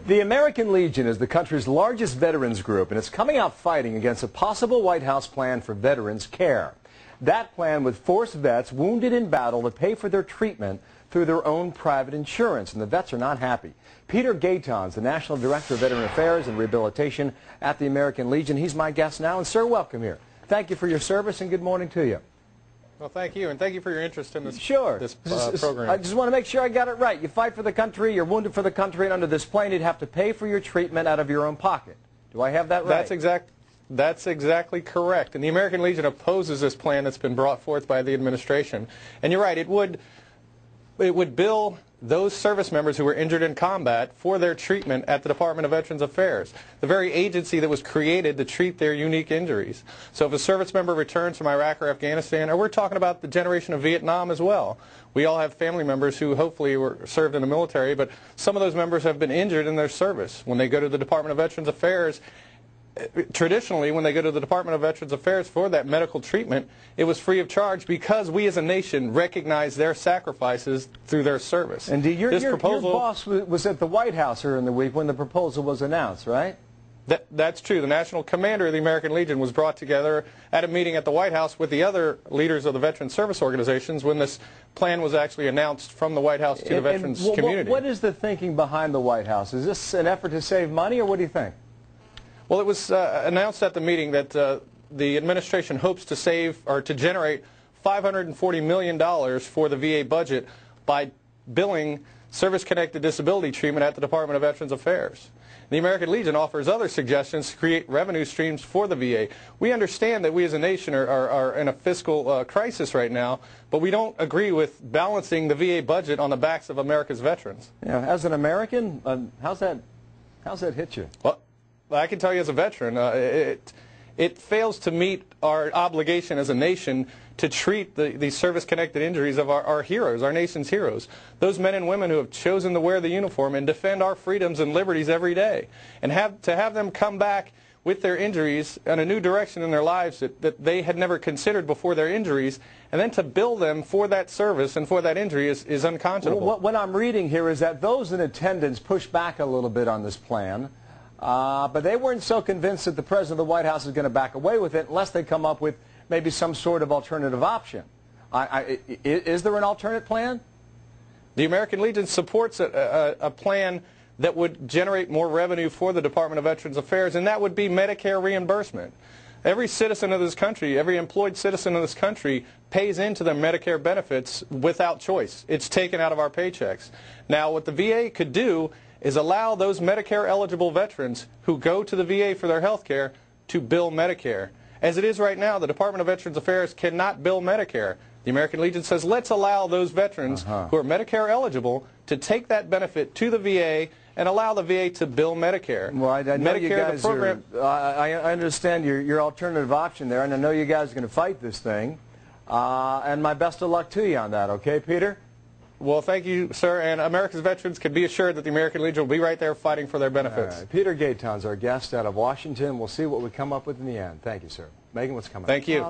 The American Legion is the country's largest veterans group, and it's coming out fighting against a possible White House plan for veterans care. That plan would force vets wounded in battle to pay for their treatment through their own private insurance, and the vets are not happy. Peter Gaeton's the National Director of Veteran Affairs and Rehabilitation at the American Legion. He's my guest now, and sir, welcome here. Thank you for your service, and good morning to you. Well, thank you, and thank you for your interest in this, program. I just want to make sure I got it right. You fight for the country, you're wounded for the country, and under this plan you'd have to pay for your treatment out of your own pocket. Do I have that right? That's exactly correct. And the American Legion opposes this plan that's been brought forth by the administration. And you're right, it would bill those service members who were injured in combat for their treatment at the Department of Veterans Affairs, the very agency that was created to treat their unique injuries. So if a service member returns from Iraq or Afghanistan, or we're talking about the generation of Vietnam as well, we all have family members who hopefully were served in the military, but some of those members have been injured in their service. When they go to the Department of Veterans Affairs, traditionally, when they go to the Department of Veterans Affairs for that medical treatment, it was free of charge because we as a nation recognize their sacrifices through their service. And your boss was at the White House earlier in the week when the proposal was announced, right? That's true. The National Commander of the American Legion was brought together at a meeting at the White House with the other leaders of the veteran service organizations when this plan was actually announced from the White House to the veterans community. What is the thinking behind the White House? Is this an effort to save money, or what do you think? Well, it was announced at the meeting that the administration hopes to save or to generate $540 million for the VA budget by billing service-connected disability treatment at the Department of Veterans Affairs. The American Legion offers other suggestions to create revenue streams for the VA. We understand that we as a nation are in a fiscal crisis right now, but we don't agree with balancing the VA budget on the backs of America's veterans. Yeah, as an American, how's that hit you? Well, I can tell you as a veteran, it fails to meet our obligation as a nation to treat the service-connected injuries of our heroes, our nation's heroes, those men and women who have chosen to wear the uniform and defend our freedoms and liberties every day, and to have them come back with their injuries in a new direction in their lives that they had never considered before their injuries, and then to bill them for that service and for that injury is unconscionable. Well, what I'm reading here is that those in attendance pushed back a little bit on this plan. But they weren't so convinced that the President of the White House is going to back away with it unless they come up with maybe some sort of alternative option. Is there an alternate plan? The American Legion supports a plan that would generate more revenue for the Department of Veterans Affairs, and that would be Medicare reimbursement. Every citizen of this country, every employed citizen of this country pays into their Medicare benefits without choice. It's taken out of our paychecks. Now, what the VA could do is allow those Medicare-eligible veterans who go to the VA for their health care to bill Medicare. As it is right now, the Department of Veterans Affairs cannot bill Medicare. The American Legion says, let's allow those veterans who are Medicare-eligible to take that benefit to the VA and allow the VA to bill Medicare. Well, I know Medicare, you guys I understand your alternative option there, and I know you guys are going to fight this thing. And my best of luck to you on that, okay, Peter? Well, thank you, sir, and America's veterans can be assured that the American Legion will be right there fighting for their benefits. All right. Peter Gaeton's our guest out of Washington. We'll see what we come up with in the end. Thank you, sir. Megan, what's coming up? Thank you.